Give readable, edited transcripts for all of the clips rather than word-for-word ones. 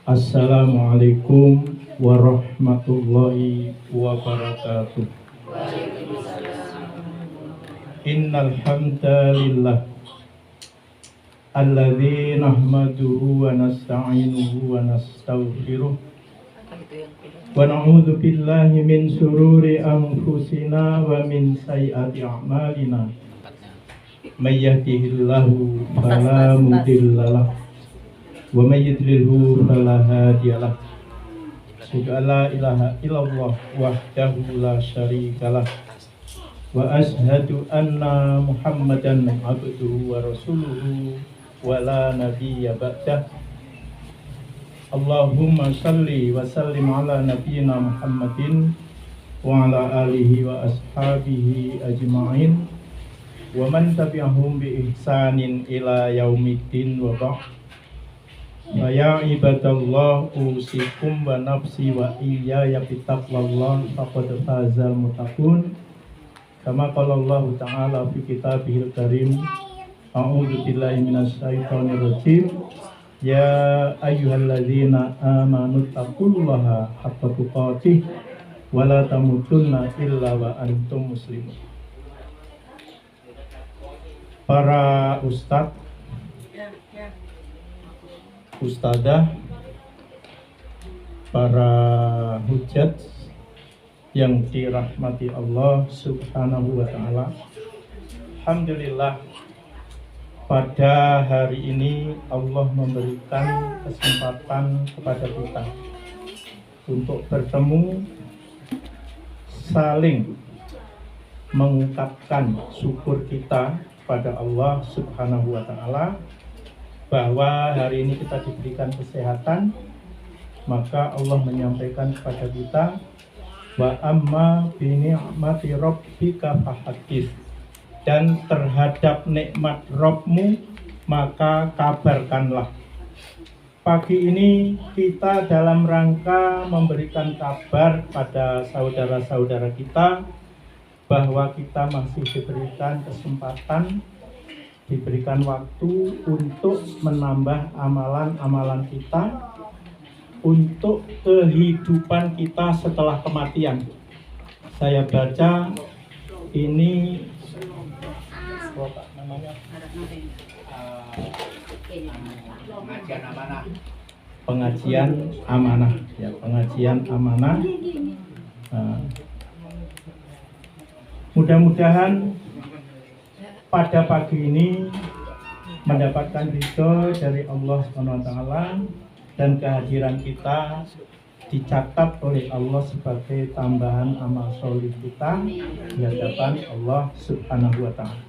Assalamualaikum warahmatullahi wabarakatuh. Innal hamdalillah alladzi nahmaduhu wa nasta'inuhu wa nastaghfiruh wa na'udzu billahi min shururi anfusina wa min sayyiati a'malina. May yahdihillahu fala mudhillalah wa may yudlilhu fala hadiyalah. Asyhadu an la ilaha illallah wahdahu la syarikalah wa asyhadu anna Muhammadan abduhu wa rasuluhu wa la nabiyya ba'dah. Allahumma shalli wa sallim ala nabiyyina Muhammadin wa ala alihi wa ashabihi ajma'in wa man tabi'ahum bi ihsanin ila yaumiddin wa ba'd. Ya ibadallah, usikum wa nafsi wa iyaya bitaqwallah faqad fazal muttaqun. Kama qala Allah Ta'ala fi kitabihil karim. A'udzu billahi minasy syaithanir rajim. Ya ayyuhalladzina amanu taqullaha haqqa tuqatih wa la tamutunna illa wa antum muslimun. Para ustadz, ustadzah, para hujat yang dirahmati Allah Subhanahu wa ta'ala. Alhamdulillah, pada hari ini Allah memberikan kesempatan kepada kita untuk bertemu, saling mengungkapkan syukur kita pada Allah Subhanahu wa ta'ala bahwa hari ini kita diberikan kesehatan. Maka Allah menyampaikan kepada kita, wa amma bi ni'mati rabbika fahaddits, dan terhadap nikmat Rabbmu maka kabarkanlah. Pagi ini kita dalam rangka memberikan kabar pada saudara-saudara kita bahwa kita masih diberikan kesempatan, diberikan waktu untuk menambah amalan-amalan kita untuk kehidupan kita setelah kematian. Saya baca ini pengajian amanah ya, pengajian amanah. Mudah-mudahan pada pagi ini mendapatkan ridho dari Allah SWT dan kehadiran kita dicatat oleh Allah sebagai tambahan amal soleh kita di hadapan Allah Subhanahu wa ta'ala.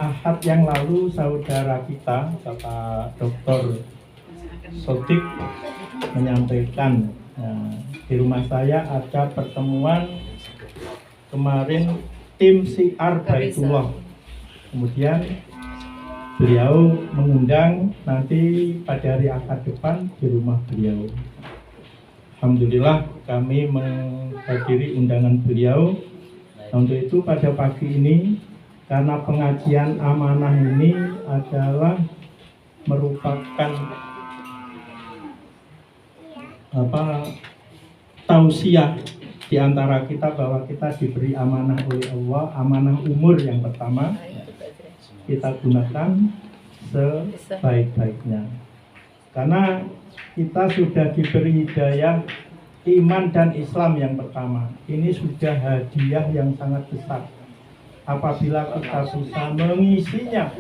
Ahad yang lalu saudara kita Bapak Dr. Sodik menyampaikan, di rumah saya ada pertemuan kemarin tim Syiar Baitullah. Kemudian beliau mengundang nanti pada hari Ahad depan di rumah beliau. Alhamdulillah kami menghadiri undangan beliau. Untuk itu pada pagi ini, karena pengajian amanah ini adalah merupakan tausiah di antara kita bahwa kita diberi amanah oleh Allah, amanah umur yang pertama, kita gunakan sebaik-baiknya. Karena kita sudah diberi hidayah iman dan Islam yang pertama. Ini sudah hadiah yang sangat besar. Apabila kita bisa mengisinya,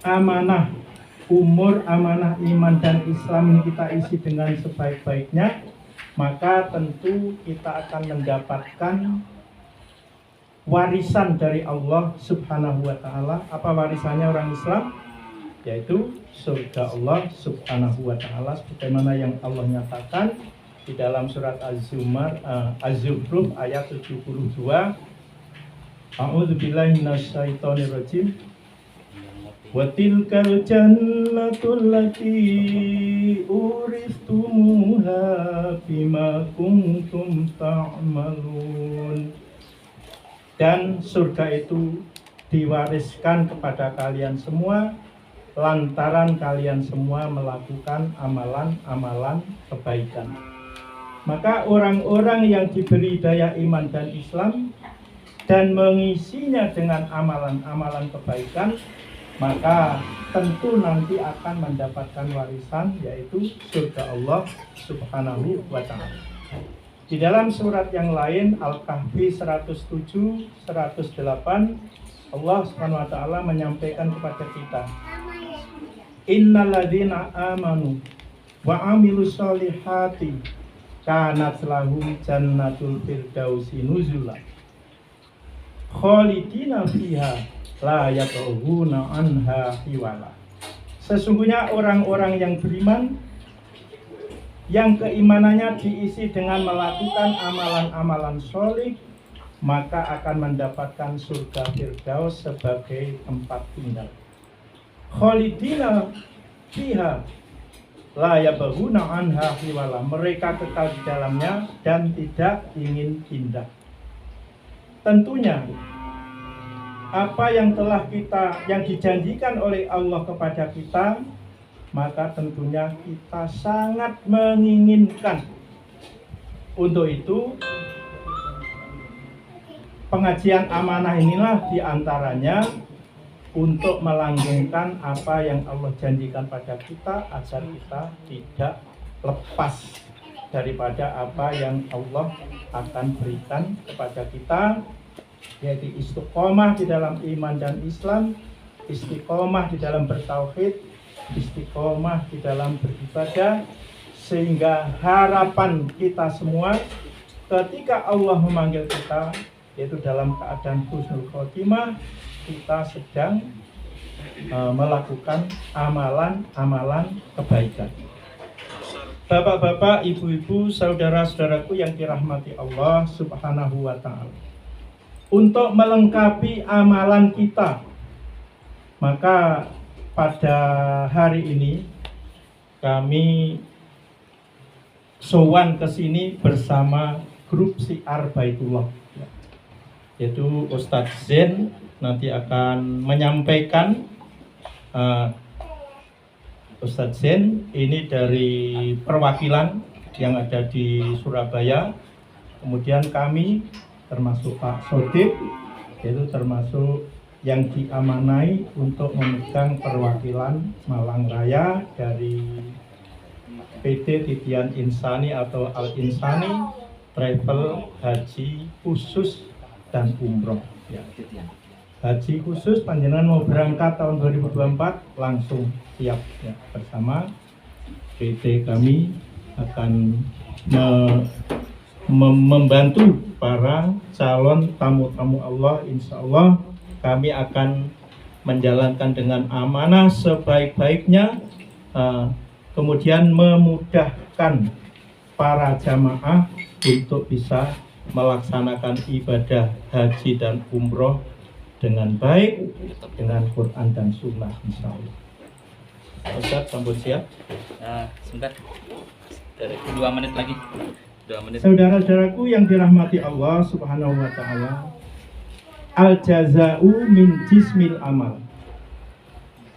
amanah umur, amanah iman dan Islam ini kita isi dengan sebaik-baiknya, maka tentu kita akan mendapatkan warisan dari Allah Subhanahu wa ta'ala. Apa warisannya orang Islam? Yaitu surga Allah Subhanahu wa ta'ala, sebagaimana yang Allah nyatakan di dalam surat Az-Zukhruf ayat 72. A'udzu billahi minasyaitonir rajim. Wa tilkal jannatul lati uristumuha bima kuntum ta'malun. Dan surga itu diwariskan kepada kalian semua lantaran kalian semua melakukan amalan-amalan kebaikan. Maka orang-orang yang diberi daya iman dan Islam dan mengisinya dengan amalan-amalan kebaikan, maka tentu nanti akan mendapatkan warisan, yaitu surga Allah Subhanahu wa ta'ala. Di dalam surat yang lain, Al-Kahfi 107, 108, Allah Subhanahu wa ta'ala menyampaikan kepada kita, innalladzina amanu wa amilus solihati kanat lahum jannatul firdausi nuzula khalidina fiha la yabghuna anha hiwala. Sesungguhnya orang-orang yang beriman, yang keimanannya diisi dengan melakukan amalan-amalan sholih, maka akan mendapatkan surga Firdaus sebagai tempat tinggal. Khalidina fiha la yabghuna anha hiwala. Mereka kekal di dalamnya dan tidak ingin pindah. Tentunya apa yang dijanjikan oleh Allah kepada kita, maka tentunya kita sangat menginginkan. Untuk itu, pengajian amanah inilah diantaranya untuk melanggengkan apa yang Allah janjikan pada kita, agar kita tidak lepas daripada apa yang Allah akan berikan kepada kita, yaitu istiqomah di dalam iman dan Islam, istiqomah di dalam bertauhid, istiqomah di dalam beribadah, sehingga harapan kita semua ketika Allah memanggil kita, yaitu dalam keadaan husnul khotimah, kita sedang melakukan amalan-amalan kebaikan. Bapak-bapak, ibu-ibu, saudara-saudaraku yang dirahmati Allah Subhanahu wa ta'ala, untuk melengkapi amalan kita, maka pada hari ini kami sowan ke sini bersama grup Syiar Baitullah, yaitu Ustadz Zain nanti akan menyampaikan. Ustadz Zain ini dari perwakilan yang ada di Surabaya, kemudian kami termasuk Pak Sodip, yaitu termasuk yang diamanai untuk memegang perwakilan Malang Raya dari PT Titian Insani atau Al Insani Travel Haji Khusus dan Umroh. Ya. Haji khusus panjenengan mau berangkat tahun 2024 langsung siap ya, bersama PT kami akan membantu para calon tamu-tamu Allah. Insya Allah kami akan menjalankan dengan amanah sebaik-baiknya, kemudian memudahkan para jamaah untuk bisa melaksanakan ibadah haji dan umroh dengan baik, dengan Quran dan Sunnah, insya Allah. Ustaz, sambut siap. Sebentar, 2 menit lagi. 2 menit. Saudara-saudaraku yang dirahmati Allah Subhanahu wa ta'ala, al jaza'u min jismil amal.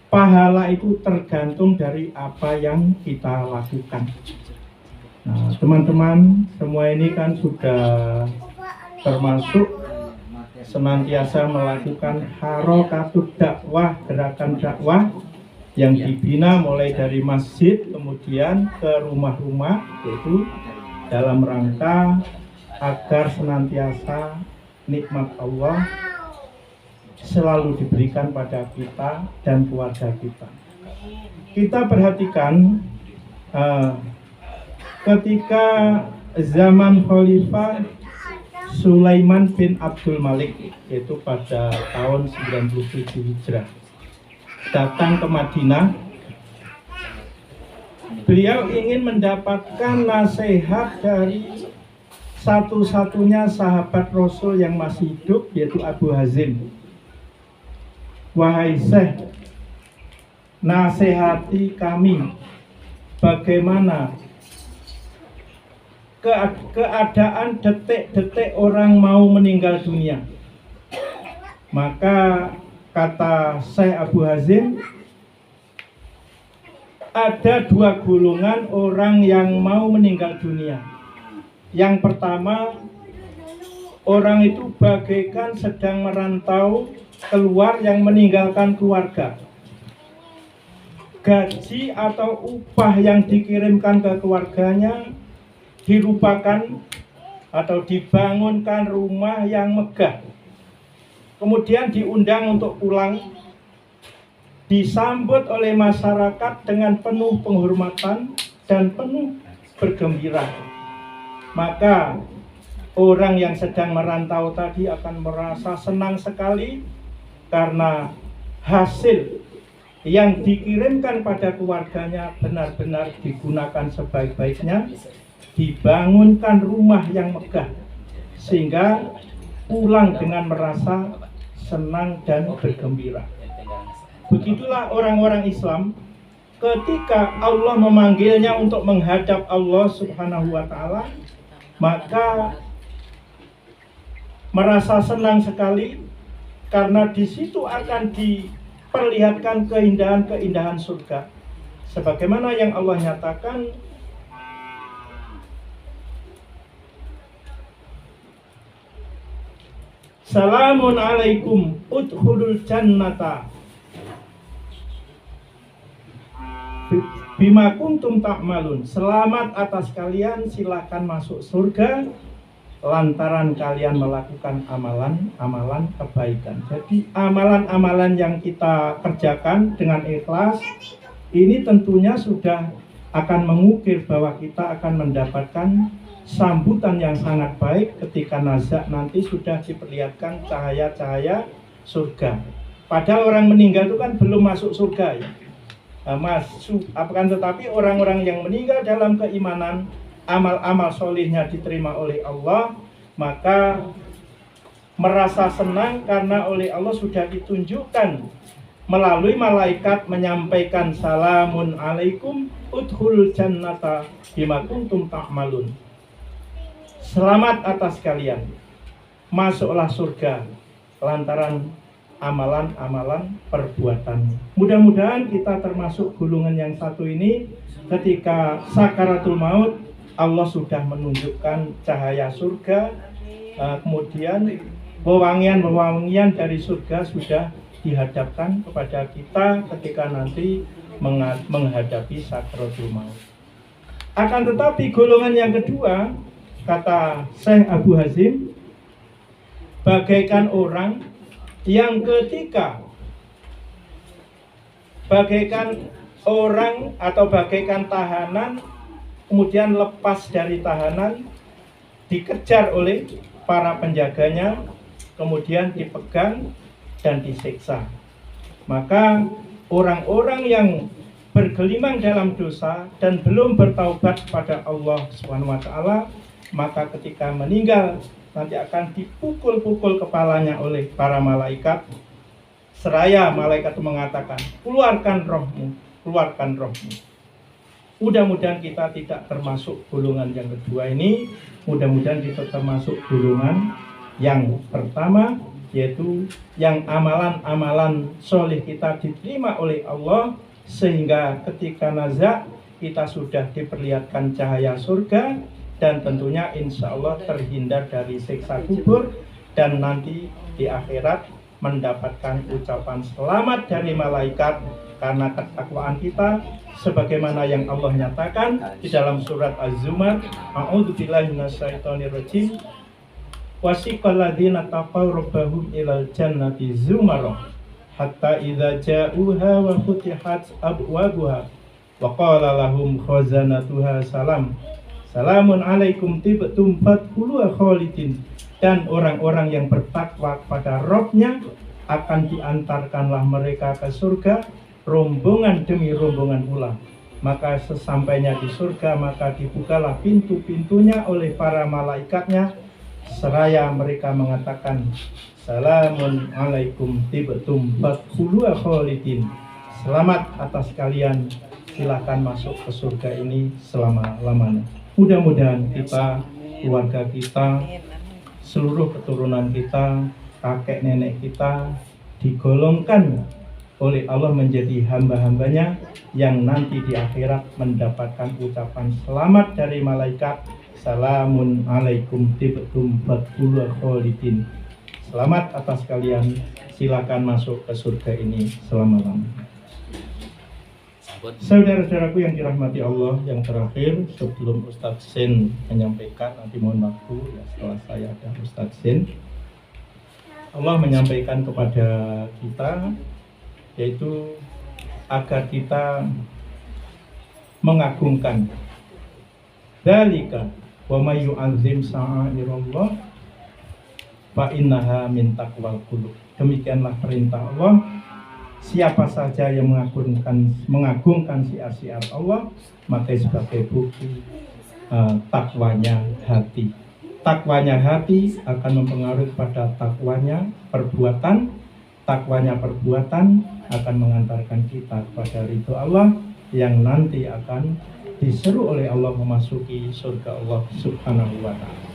Pahala itu tergantung dari apa yang kita lakukan. Nah, teman-teman semua ini kan sudah termasuk senantiasa melakukan harokatut dakwah, gerakan dakwah yang dibina mulai dari masjid kemudian ke rumah-rumah, yaitu dalam rangka agar senantiasa nikmat Allah selalu diberikan pada kita dan keluarga kita. Kita perhatikan ketika zaman Khalifah Sulaiman bin Abdul Malik, yaitu pada tahun 97 Hijrah, datang ke Madinah. Beliau ingin mendapatkan nasihat dari satu-satunya sahabat Rasul yang masih hidup, yaitu Abu Hazim. Wahai Syekh, nasihati kami bagaimana keadaan detik-detik orang mau meninggal dunia. Maka kata Syekh Abu Hazim, ada dua golongan orang yang mau meninggal dunia. Yang pertama, orang itu bagaikan sedang merantau keluar yang meninggalkan keluarga. Gaji atau upah yang dikirimkan ke keluarganya dilupakan atau dibangunkan rumah yang megah. Kemudian diundang untuk pulang, disambut oleh masyarakat dengan penuh penghormatan dan penuh bergembira. Maka orang yang sedang merantau tadi akan merasa senang sekali karena hasil yang dikirimkan pada keluarganya benar-benar digunakan sebaik-baiknya, dibangunkan rumah yang megah, sehingga pulang dengan merasa senang dan bergembira. Begitulah orang-orang Islam ketika Allah memanggilnya untuk menghadap Allah Subhanahu wa Ta'ala, maka merasa senang sekali karena di situ akan diperlihatkan keindahan-keindahan surga. Sebagaimana yang Allah nyatakan, Salamun alaikum udkhulul jannata bima kuntum ta'malun. Selamat atas kalian, silakan masuk surga lantaran kalian melakukan amalan-amalan kebaikan. Jadi amalan-amalan yang kita kerjakan dengan ikhlas ini tentunya sudah akan mengukir bahwa kita akan mendapatkan sambutan yang sangat baik ketika nazak nanti sudah diperlihatkan cahaya-cahaya surga. Padahal orang meninggal itu kan belum masuk surga ya. Akan tetapi orang-orang yang meninggal dalam keimanan, amal-amal solihnya diterima oleh Allah, maka merasa senang karena oleh Allah sudah ditunjukkan melalui malaikat menyampaikan salamun alaikum udkhulul jannata bima kuntum ta'malun. Selamat atas kalian, masuklah surga lantaran amalan-amalan perbuatan. Mudah-mudahan kita termasuk golongan yang satu ini. Ketika sakaratul maut, Allah sudah menunjukkan cahaya surga, kemudian wewangian-wewangian dari surga sudah dihadapkan kepada kita ketika nanti menghadapi sakaratul maut. Akan tetapi golongan yang kedua, kata Syekh Abu Hazim, bagaikan orang yang ketika bagaikan orang atau bagaikan tahanan kemudian lepas dari tahanan, dikejar oleh para penjaganya, kemudian dipegang dan disiksa. Maka orang-orang yang bergelimang dalam dosa dan belum bertaubat kepada Allah Subhanahu wa Ta'ala, maka ketika meninggal nanti akan dipukul-pukul kepalanya oleh para malaikat. Seraya malaikat itu mengatakan, keluarkan rohmu, keluarkan rohmu. Mudah-mudahan kita tidak termasuk golongan yang kedua ini. Mudah-mudahan kita termasuk golongan yang pertama, yaitu yang amalan-amalan soleh kita diterima oleh Allah, sehingga ketika nazak kita sudah diperlihatkan cahaya surga, dan tentunya insya Allah terhindar dari siksa kubur, dan nanti di akhirat mendapatkan ucapan selamat dari malaikat karena ketakwaan kita, sebagaimana yang Allah nyatakan di dalam surat Az-Zumar, a'udzubillahi minasyaitonirrajim, wasiqal ladzina taqaw rabbahum ilal jannati zumarah hatta idza ja'uha wa futihat abwabuha wa qala lahum khazanatuha salamun alaikum tibtum fadkhuluha khalidin. Dan orang-orang yang bertakwa kepada Rabb-nya akan diantarkanlah mereka ke surga, rombongan demi rombongan pula. Maka sesampainya di surga, maka dibukalah pintu-pintunya oleh para malaikatnya, seraya mereka mengatakan, salamun alaikum tibtum fadkhuluha khalidin. Selamat atas kalian, silakan masuk ke surga ini selama-lamanya. Mudah-mudahan kita, keluarga kita, seluruh keturunan kita, kakek nenek kita digolongkan oleh Allah menjadi hamba-hambanya yang nanti di akhirat mendapatkan ucapan selamat dari malaikat, salamun alaikum tibtum fadkhuluha khalidin. Selamat atas kalian, silakan masuk ke surga ini selama-lamanya. Saudara-saudaraku yang dirahmati Allah, yang terakhir sebelum Ustadz Sen menyampaikan, nanti mohon waktu ya, setelah saya ada Ustadz Sen, Allah menyampaikan kepada kita yaitu agar kita mengagungkan dzalika wa may yu'azzim sha'airallah fa innaha min taqwal qulub. Demikianlah perintah Allah. Siapa saja yang mengagungkan syiar-syiar Allah, maka sebagai bukti takwanya hati. Takwanya hati akan mempengaruhi pada takwanya perbuatan. Takwanya perbuatan akan mengantarkan kita kepada ridho Allah yang nanti akan diseru oleh Allah memasuki surga Allah Subhanahu wa ta'ala.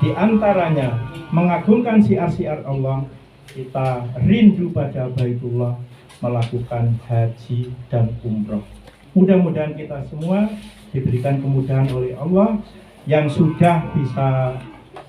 Di antaranya mengagungkan syiar-syiar Allah, kita rindu pada Baitullah, melakukan haji dan umroh. Mudah-mudahan kita semua diberikan kemudahan oleh Allah. Yang sudah bisa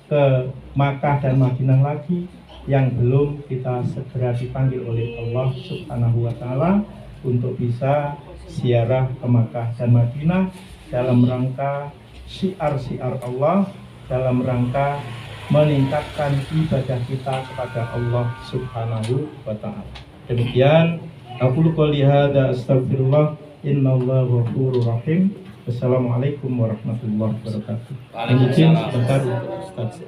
ke Makkah dan Madinah lagi, yang belum, kita segera dipanggil oleh Allah Subhanahu wa ta'ala untuk bisa ziarah ke Makkah dan Madinah dalam rangka syiar-syiar Allah, dalam rangka meningkatkan ibadah kita kepada Allah Subhanahu wa ta'ala. Demikian aku qouli hadza astaghfirullah innallaha ghafurur rahim. Wassalamualaikum warahmatullahi wabarakatuh. Waalaikumsalam. Sebentar Ustaz.